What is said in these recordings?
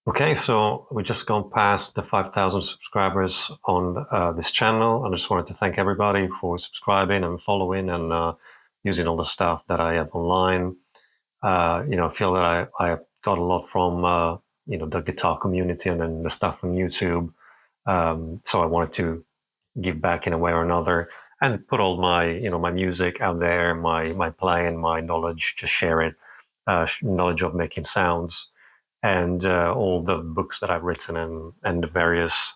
Okay, so we just gone past the 5,000 subscribers on this channel. I just wanted to thank everybody for subscribing and following and using all the stuff that I have online. I feel that I got a lot from the guitar community and then the stuff from YouTube. So I wanted to give back in a way or another and put all my music out there, my playing, my knowledge, just share it, knowledge of making sounds and all the books that I've written and the various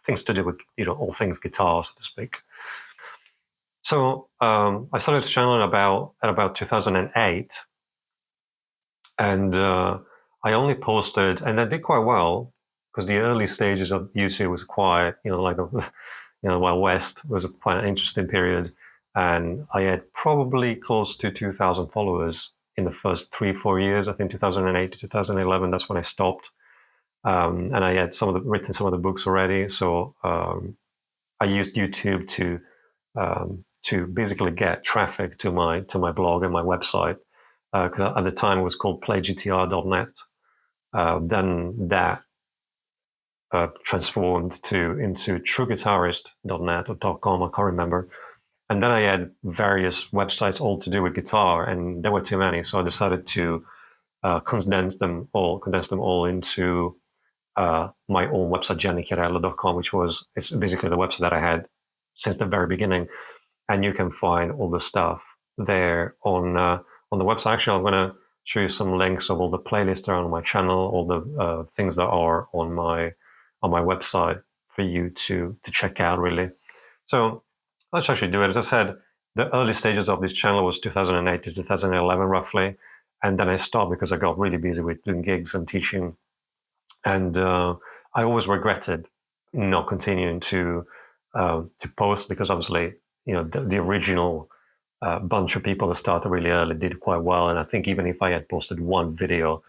things to do with all things guitar, so to speak. So I started this channel at about 2008, and I only posted, and I did quite well because the early stages of YouTube was quite like the Wild West was quite an interesting period, and I had probably close to 2,000 followers in the first 3-4 years. I think 2008 to 2011. That's when I stopped. And I had written some of the books already. So I used YouTube to basically get traffic to my blog and my website. Because at the time it was called playgtr.net. Then that transformed into trueguitarist.net or .com. I can't remember. And then I had various websites all to do with guitar, and there were too many. So I decided to condense them all into my own website, giannichiarello.com, it's basically the website that I had since the very beginning. And you can find all the stuff there on the website. Actually, I'm going to show you some links of all the playlists that are on my channel, all the things that are on my website for you to check out, really. So let's actually do it. As I said, the early stages of this channel was 2008 to 2011, roughly. And then I stopped because I got really busy with doing gigs and teaching, and I always regretted not continuing to post, because obviously the original bunch of people that started really early did quite well, and I think even if I had posted one video,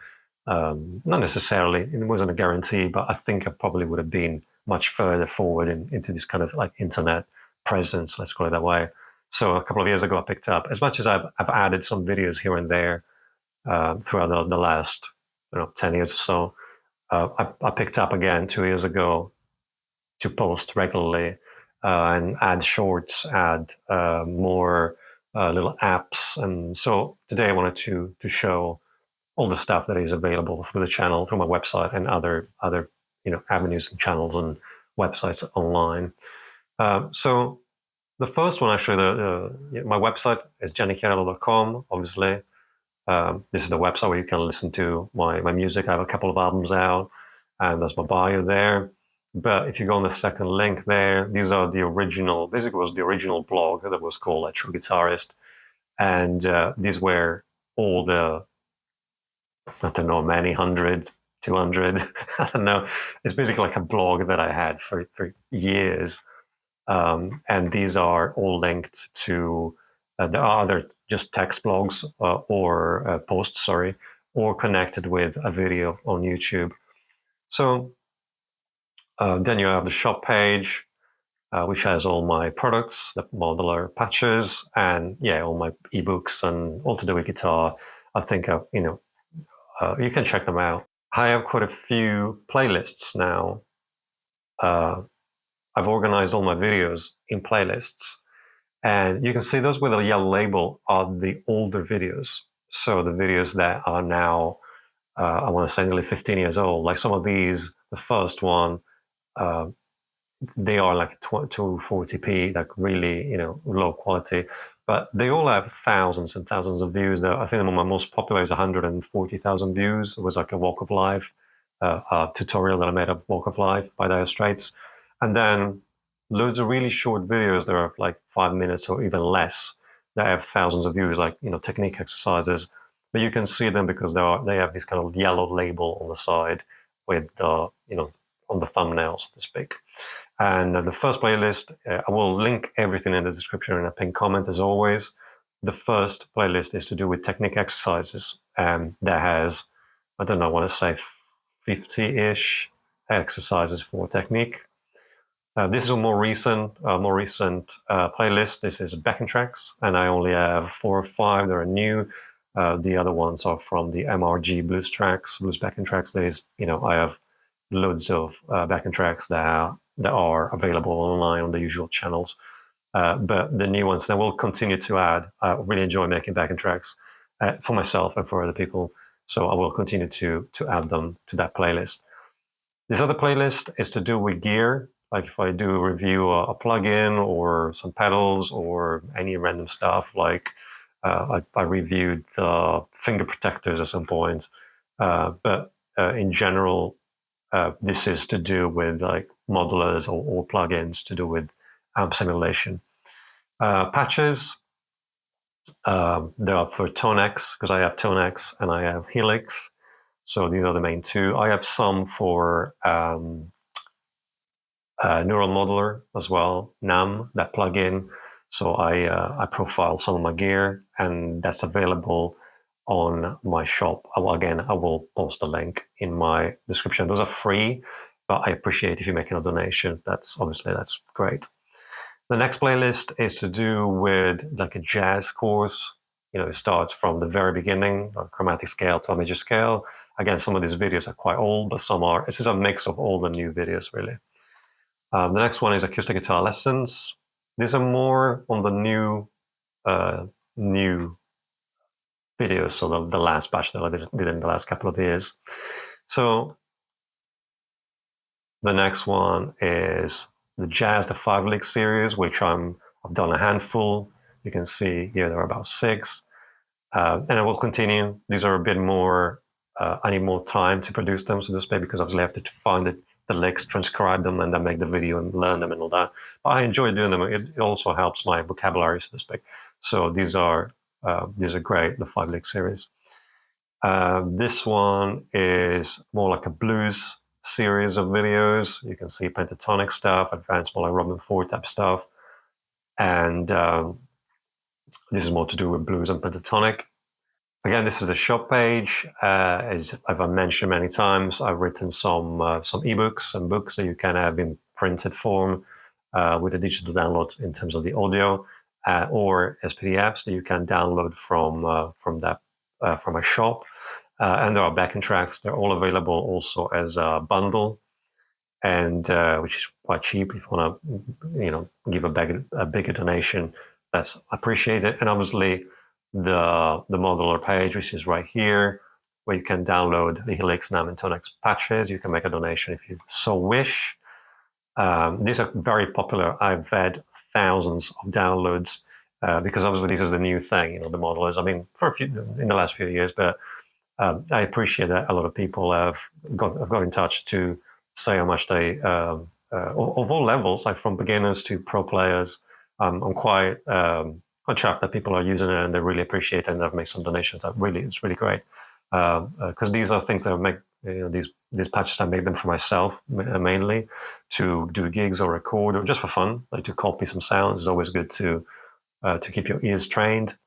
not necessarily, it wasn't a guarantee, but I think I probably would have been much further forward into this kind of like internet presence, let's call it that way. So a couple of years ago, I picked up, as much as I've added some videos here and there throughout the last 10 years or so. I picked up again 2 years ago to post regularly and add shorts, add more little apps. And so today I wanted to show all the stuff that is available through the channel, through my website, and other avenues and channels and websites online. So the first one, actually, my website is giannichiarello.com, obviously. This is the website where you can listen to my music. I have a couple of albums out, and there's my bio there. But if you go on the second link there, these are the original, basically, it was the original blog that was called True Guitarist. And these were all the, I don't know, many hundred, 200, I don't know. It's basically like a blog that I had for years. And these are all linked to, there are other just text blogs or posts, sorry, or connected with a video on YouTube. So then you have the shop page, which has all my products, the modular patches, and yeah, all my ebooks and all to do with guitar. I think you can check them out. I have quite a few playlists now. I've organized all my videos in playlists, and you can see those with a yellow label are the older videos. So the videos that are now, I want to say, nearly 15 years old. Like some of these, the first one, uh, they are like 240p, like really, low quality. But they all have thousands and thousands of views. I think my most popular is 140,000 views. It was like a Walk of Life, a tutorial that I made of Walk of Life by Dire Straits. And then loads of really short videos that are like 5 minutes or even less that have thousands of views, like, technique exercises. But you can see them because they have this kind of yellow label on the side with on the thumbnail, so to speak. And the first playlist, I will link everything in the description and a pinned comment as always. The first playlist is to do with technique exercises, and that has, I don't know, I want to say 50-ish exercises for technique. This is a more recent playlist. This is backing tracks, and I only have 4 or 5 that are new. The other ones are from the MRG blues tracks, blues backing tracks. There is, I have loads of backing tracks that are available online on the usual channels. But the new ones, and I will continue to add. I really enjoy making backing tracks for myself and for other people. So I will continue to add them to that playlist. This other playlist is to do with gear. Like if I do review a plugin or some pedals or any random stuff, like I reviewed the finger protectors at some point. But in general, this is to do with like modelers or plugins to do with amp simulation. Patches, they're up for TONEX because I have TONEX and I have Helix. So these are the main two. I have some for Neural Modeler as well, NAM, that plugin. So I profile some of my gear, and that's available on my shop. Again, I will post a link in my description. Those are free, but I appreciate if you're making a donation. That's great. The next playlist is to do with like a jazz course. It starts from the very beginning, a chromatic scale to a major scale. Again, some of these videos are quite old, but some are. It's just a mix of all the new videos, really. The next one is acoustic guitar lessons. These are more on the new videos, so the last batch that I did in the last couple of years. So the next one is the Jazz, the 5-lick series, which I've done a handful. You can see here there are about 6. And I will continue. These are a bit more, I need more time to produce them, so to speak, because obviously I have to find the licks, transcribe them, and then make the video and learn them and all that. But I enjoy doing them. It also helps my vocabulary, so to speak. So these are great, the 5-lick series. This one is more like a blues series of videos. You can see pentatonic stuff, advanced, more like Robin Ford type stuff. And this is more to do with blues and pentatonic. Again, this is the shop page. As I've mentioned many times, I've written some ebooks and books that you can have in printed form with a digital download in terms of the audio, or as PDFs that you can download from my shop. And there are backing tracks. They're all available also as a bundle, and which is quite cheap if you want to, give a bigger donation. That's appreciated. And obviously, the modular page, which is right here, where you can download the Helix, NAM, and TONEX patches. You can make a donation if you so wish. These are very popular. I've had thousands of downloads because obviously this is the new thing, the modelers. I mean, in the last few years, but I appreciate that a lot of people have got in touch to say how much they, of all levels, like from beginners to pro players. I'm quite chuffed that people are using it and they really appreciate it, and they've made some donations. It's really great because these are things that I make. These patches, I made them for myself mainly to do gigs or record or just for fun, like to copy some sounds. It's always good to keep your ears trained.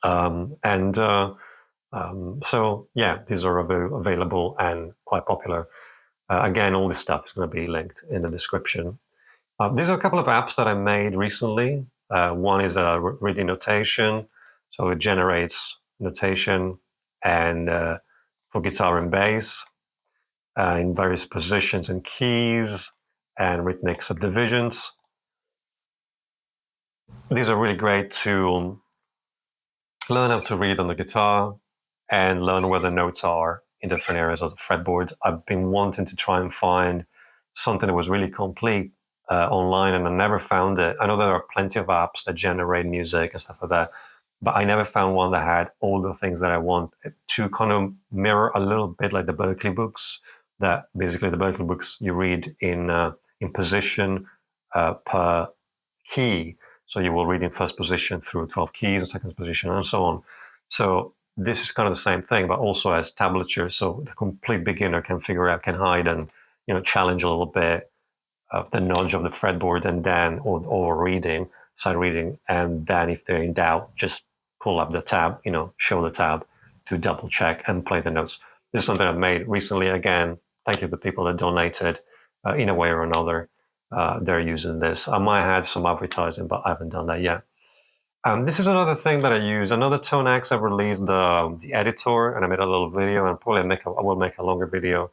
So yeah, these are available and quite popular. Again, all this stuff is going to be linked in the description. These are a couple of apps that I made recently. One is a reading notation, so it generates notation and for guitar and bass in various positions and keys and rhythmic subdivisions. These are really great to learn how to read on the guitar and learn where the notes are in different areas of the fretboard. I've been wanting to try and find something that was really complete online, and I never found it. I know there are plenty of apps that generate music and stuff like that, but I never found one that had all the things that I want to kind of mirror a little bit like the Berkeley books. That basically the Berkeley books you read in position per key. So you will read in first position through 12 keys, second position, and so on. So this is kind of the same thing, but also as tablature. So the complete beginner can figure out, can hide and challenge a little bit the knowledge of the fretboard, and then or reading, side reading, and then if they're in doubt, just pull up the tab, show the tab to double check and play the notes. This is something I've made recently. Again, thank you to the people that donated in a way or another. They're using this. I might have some advertising, but I haven't done that yet. This is another thing that I use. Another TONEX. I released the editor, and I made a little video, and probably I will make a longer video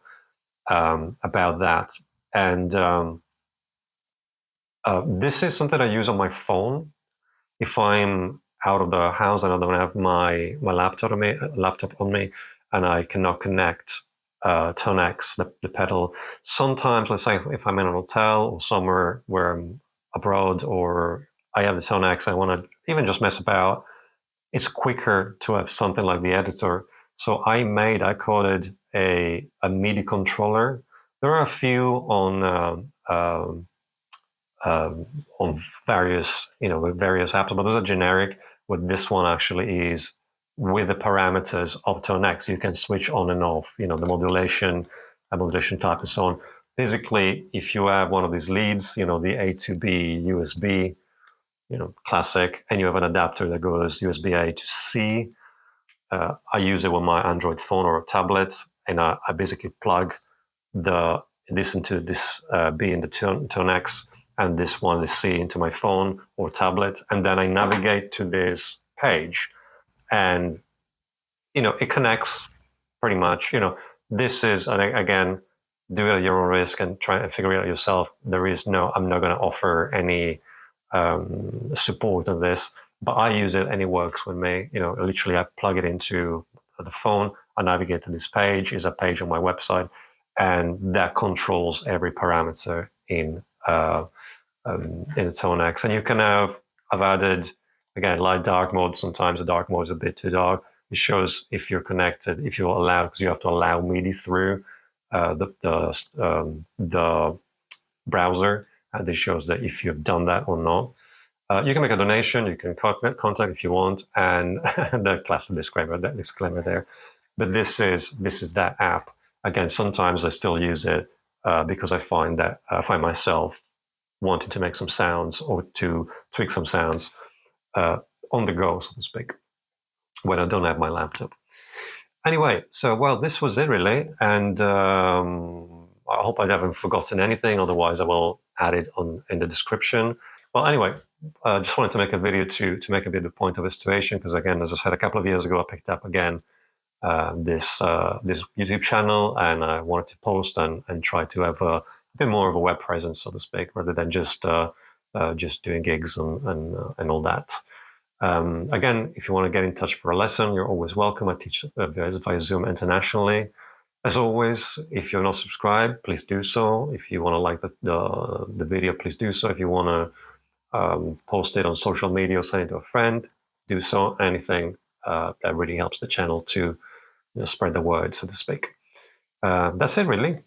about that. And this is something I use on my phone. If I'm out of the house and I don't have my laptop on me, and I cannot connect TONEX, the pedal. Sometimes, let's say if I'm in a hotel or somewhere where I'm abroad, or I have the TONEX, I want to even just mess about. It's quicker to have something like the editor. So I coded a MIDI controller. There are a few on various, with various apps, but those are generic. What this one actually is, with the parameters of TONEX, you can switch on and off, the modulation type and so on. Basically, if you have one of these leads, the A to B USB, classic, and you have an adapter that goes USB A to C, I use it with my Android phone or a tablet, and I basically plug this into this B in the TONEX, and this one, the C, into my phone or tablet, and then I navigate to this page, and it connects pretty much. This is, and again, do it at your own risk and try and figure it out yourself. I'm not going to offer any support of this, but I use it and it works with me. Literally I plug it into the phone, I navigate to this page, is a page on my website, and that controls every parameter in the TONEX. And you can I've added, again, light dark mode. Sometimes the dark mode is a bit too dark. It shows if you're connected, if you're allowed, because you have to allow MIDI through the browser, and it shows that if you've done that or not. You can make a donation, you can contact if you want, and the classic disclaimer there. But this is that app. Again, sometimes I still use it because I find myself wanting to make some sounds or to tweak some sounds on the go, so to speak, when I don't have my laptop. Anyway, so this was it really, and I hope I haven't forgotten anything. Otherwise, I will add it in the description. Well, anyway, I just wanted to make a video to make a bit of a point of the situation, because again, as I said, a couple of years ago, I picked up again this YouTube channel, and I wanted to post and try to have a bit more of a web presence, so to speak, rather than just doing gigs and all that. Again, if you want to get in touch for a lesson, you're always welcome. I teach via Zoom internationally. As always, if you're not subscribed, please do so. If you want to like the video, please do so. If you want to post it on social media or send it to a friend, do so. Anything that really helps the channel to spread the word, so to speak. That's it, really.